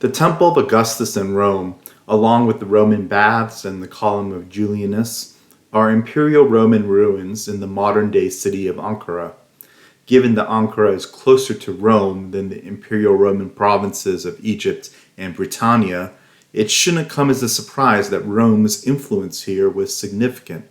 The Temple of Augustus in Rome, along with the Roman Baths and the Column of Julianus, are Imperial Roman ruins in the modern-day city of Ankara. Given that Ankara is closer to Rome than the Imperial Roman provinces of Egypt and Britannia, it shouldn't come as a surprise that Rome's influence here was significant.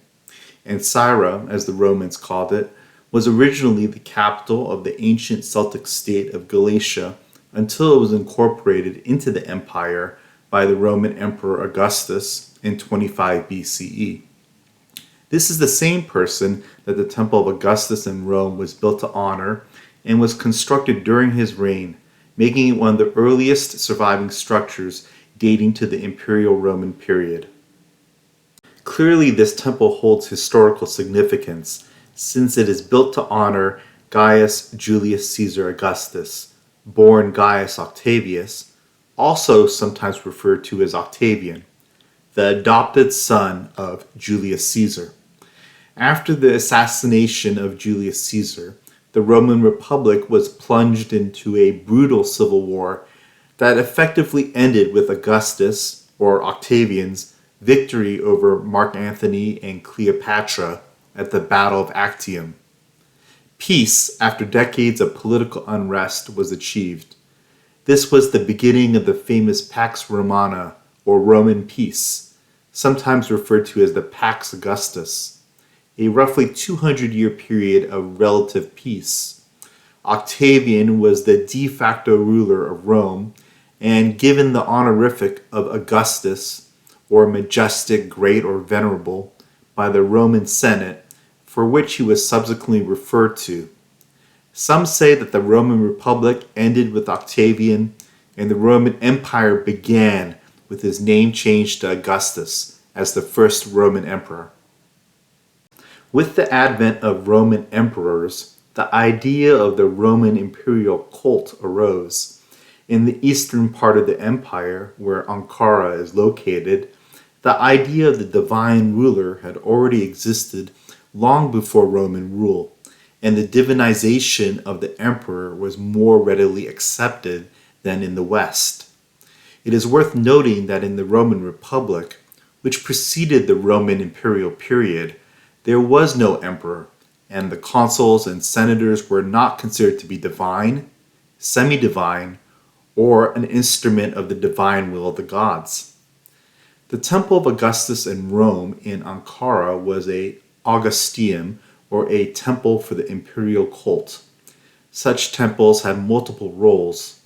Ankara, as the Romans called it, was originally the capital of the ancient Celtic state of Galatia until it was incorporated into the empire by the Roman Emperor Augustus in 25 BCE. This is the same person that the Temple of Augustus in Rome was built to honor and was constructed during his reign, making it one of the earliest surviving structures dating to the Imperial Roman period. Clearly, this temple holds historical significance since it is built to honor Gaius Julius Caesar Augustus, born Gaius Octavius, also sometimes referred to as Octavian, the adopted son of Julius Caesar. After the assassination of Julius Caesar, the Roman Republic was plunged into a brutal civil war that effectively ended with Augustus, or Octavian's, victory over Mark Antony and Cleopatra at the Battle of Actium. Peace, after decades of political unrest, was achieved. This was the beginning of the famous Pax Romana, or Roman peace, sometimes referred to as the Pax Augustus, a roughly 200-year period of relative peace. Octavian was the de facto ruler of Rome, and given the honorific of Augustus, or majestic, great, or venerable, by the Roman Senate, for which he was subsequently referred to. Some say that the Roman Republic ended with Octavian, and the Roman Empire began with his name changed to Augustus as the first Roman emperor. With the advent of Roman emperors, the idea of the Roman Imperial Cult arose. In the eastern part of the empire, where Ankara is located, the idea of the divine ruler had already existed long before Roman rule, and the divinization of the emperor was more readily accepted than in the West. It is worth noting that in the Roman Republic, which preceded the Roman imperial period, there was no emperor, and the consuls and senators were not considered to be divine, semi-divine, or an instrument of the divine will of the gods. The Temple of Augustus in Rome in Ankara was a Augusteum, or a temple for the imperial cult. Such temples had multiple roles.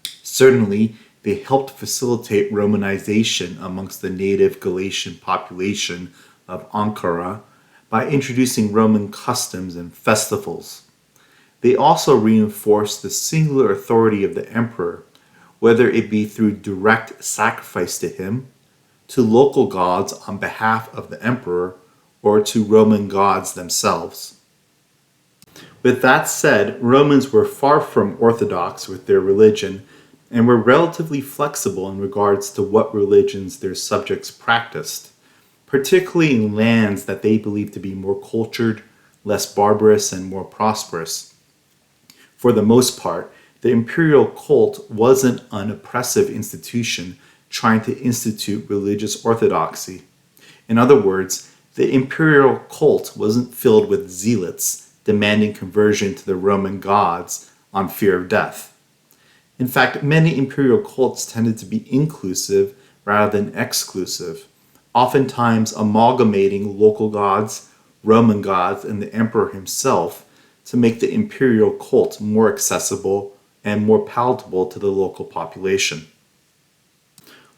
Certainly, they helped facilitate Romanization amongst the native Galatian population of Ankara by introducing Roman customs and festivals. They also reinforced the singular authority of the emperor, whether it be through direct sacrifice to him, to local gods on behalf of the emperor, or to Roman gods themselves. With that said, Romans were far from orthodox with their religion and were relatively flexible in regards to what religions their subjects practiced, particularly in lands that they believed to be more cultured, less barbarous, and more prosperous. For the most part, the imperial cult wasn't an oppressive institution trying to institute religious orthodoxy. In other words, the imperial cult wasn't filled with zealots demanding conversion to the Roman gods on fear of death. In fact, many imperial cults tended to be inclusive rather than exclusive, oftentimes amalgamating local gods, Roman gods, and the emperor himself to make the imperial cult more accessible and more palatable to the local population.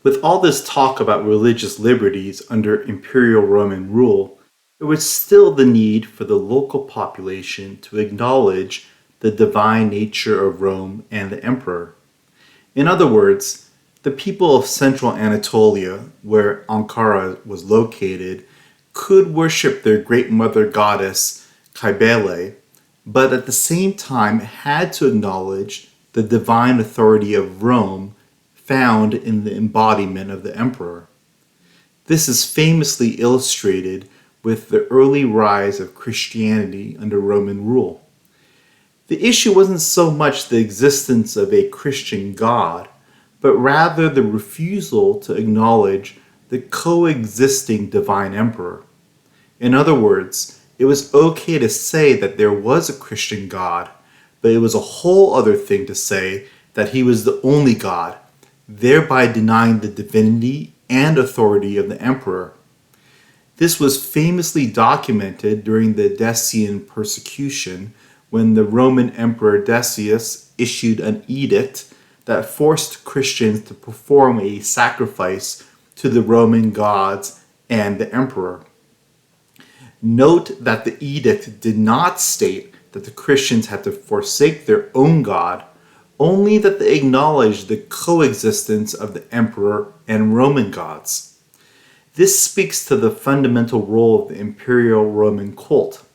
With all this talk about religious liberties under Imperial Roman rule, there was still the need for the local population to acknowledge the divine nature of Rome and the emperor. In other words, the people of central Anatolia, where Ankara was located, could worship their great mother goddess Cybele, but at the same time had to acknowledge the divine authority of Rome found in the embodiment of the emperor. This is famously illustrated with the early rise of Christianity under Roman rule. The issue wasn't so much the existence of a Christian God, but rather the refusal to acknowledge the coexisting divine emperor. In other words, it was okay to say that there was a Christian God, but it was a whole other thing to say that he was the only God, thereby denying the divinity and authority of the emperor. This was famously documented during the Decian persecution when the Roman Emperor Decius issued an edict that forced Christians to perform a sacrifice to the Roman gods and the emperor. Note that the edict did not state that the Christians had to forsake their own god, only that they acknowledged the coexistence of the emperor and Roman gods. This speaks to the fundamental role of the Imperial Roman cult,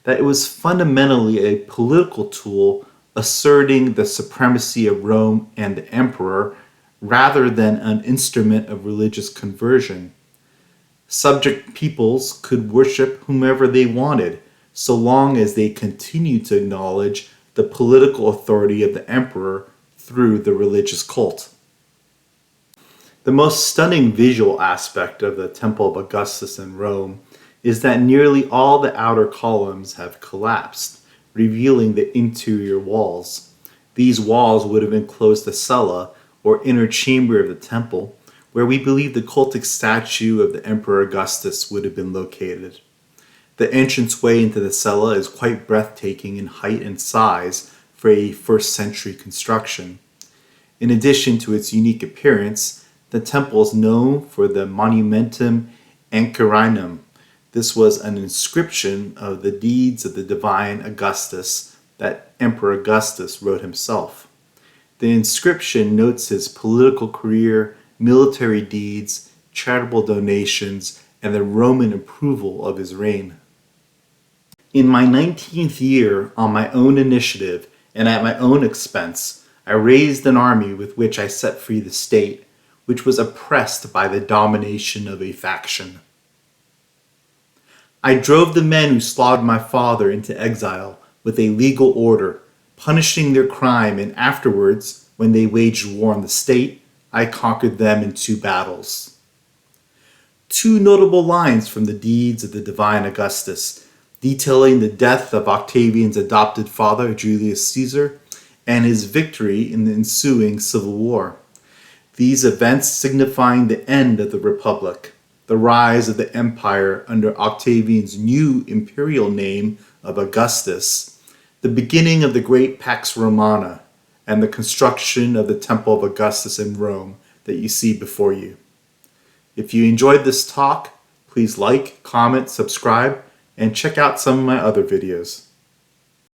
that it was fundamentally a political tool asserting the supremacy of Rome and the emperor rather than an instrument of religious conversion. Subject peoples could worship whomever they wanted, so long as they continued to acknowledge the political authority of the emperor through the religious cult. The most stunning visual aspect of the Temple of Augustus in Rome is that nearly all the outer columns have collapsed, revealing the interior walls. These walls would have enclosed the cella, or inner chamber of the temple, where we believe the cultic statue of the Emperor Augustus would have been located. The entranceway into the cella is quite breathtaking in height and size for a first century construction. In addition to its unique appearance, the temple is known for the Monumentum Ancarinum. This was an inscription of the deeds of the divine Augustus that Emperor Augustus wrote himself. The inscription notes his political career, military deeds, charitable donations, and the Roman approval of his reign. In my 19th year, on my own initiative and at my own expense, I raised an army with which I set free the state, which was oppressed by the domination of a faction. I drove the men who slaughtered my father into exile with a legal order, punishing their crime, and afterwards, when they waged war on the state, I conquered them in 2 battles. 2 notable lines from the deeds of the divine Augustus, detailing the death of Octavian's adopted father, Julius Caesar, and his victory in the ensuing civil war. These events signifying the end of the Republic, the rise of the empire under Octavian's new imperial name of Augustus, the beginning of the great Pax Romana, and the construction of the Temple of Augustus in Rome that you see before you. If you enjoyed this talk, please like, comment, subscribe, and check out some of my other videos.